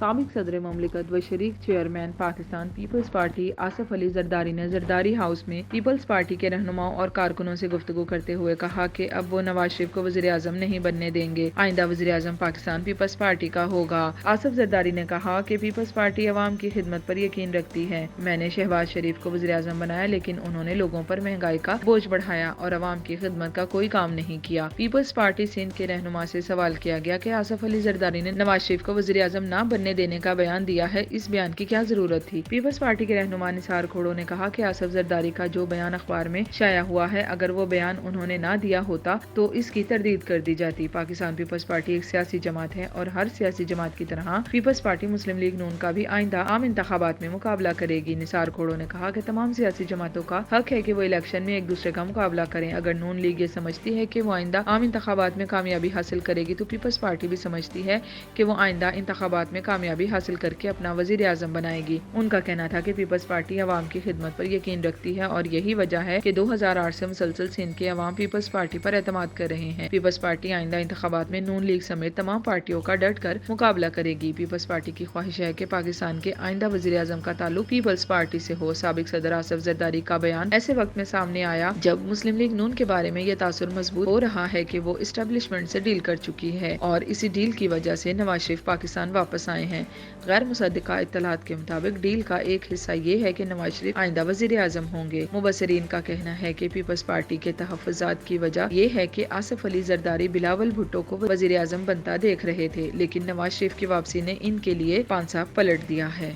سابق صدر مملکت و شریک chairman Pakistan Peoples Party Asif Ali Zardari نے زرداری ہاؤس میں پیپلز پارٹی کے رہنماؤں اور کارکنوں سے گفتگو کرتے ہوئے کہا کہ اب وہ نواز شریف کو وزیر اعظم نہیں بننے دیں گے، آئندہ وزیر اعظم پاکستان پیپلز پارٹی کا ہوگا۔ آصف زرداری نے کہا کہ پیپلز پارٹی عوام کی خدمت پر یقین رکھتی ہے۔ میں نے شہباز شریف کو وزیر اعظم بنایا، لیکن انہوں نے لوگوں پر مہنگائی کا بوجھ بڑھایا اور عوام کی خدمت کا کوئی کام نہیں کیا۔ پیپلز پارٹی سندھ کے رہنما سے سوال کیا گیا کہ آصف علی زرداری نے نواز شریف کو وزیر اعظم نہ بننے دینے کا بیان دیا ہے، اس بیان کی کیا ضرورت تھی؟ پیپلز پارٹی کے رہنما نثار کھوڑو نے کہا کہ آصف زرداری کا جو بیان اخبار میں شائع ہوا ہے، اگر وہ بیان انہوں نے نہ دیا ہوتا تو اس کی تردید کر دی جاتی۔ پاکستان پیپلز پارٹی ایک سیاسی جماعت ہے اور ہر سیاسی جماعت کی طرح پیپلز پارٹی مسلم لیگ نون کا بھی آئندہ عام انتخابات میں مقابلہ کرے گی۔ نثار کھوڑو نے کہا کہ تمام سیاسی جماعتوں کا حق ہے کہ وہ الیکشن میں ایک دوسرے کا مقابلہ کریں۔ اگر نون لیگ یہ سمجھتی ہے کہ وہ آئندہ عام انتخابات میں کامیابی حاصل کرے گی تو پیپلز پارٹی بھی سمجھتی ہے کہ وہ آئندہ انتخابات میں کامیابی حاصل کر کے اپنا وزیر اعظم بنائے گی۔ ان کا کہنا تھا کہ پیپلز پارٹی عوام کی خدمت پر یقین رکھتی ہے اور یہی وجہ ہے کہ 2008 سے مسلسل سندھ کے عوام پیپلز پارٹی پر اعتماد کر رہے ہیں۔ پیپلز پارٹی آئندہ انتخابات میں نون لیگ سمیت تمام پارٹیوں کا ڈٹ کر مقابلہ کرے گی۔ پیپلز پارٹی کی خواہش ہے کہ پاکستان کے آئندہ وزیر اعظم کا تعلق پیپلز پارٹی سے ہو۔ سابق صدر آصف زرداری کا بیان ایسے وقت میں سامنے آیا جب مسلم لیگ نون کے بارے میں یہ تاثر مضبوط ہو رہا ہے کہ وہ اسٹیبلشمنٹ سے ڈیل کر چکی ہے اور اسی ڈیل کی وجہ سے نواز شریف پاکستان واپس آئے ہیں۔ غیر مصدقہ اطلاعات کے مطابق ڈیل کا ایک حصہ یہ ہے کہ نواز شریف آئندہ وزیر اعظم ہوں گے۔ مبصرین کا کہنا ہے کہ پیپلز پارٹی کے تحفظات کی وجہ یہ ہے کہ آصف علی زرداری بلاول بھٹو کو وزیر اعظم بنتا دیکھ رہے تھے، لیکن نواز شریف کی واپسی نے ان کے لیے پانسا پلٹ دیا ہے۔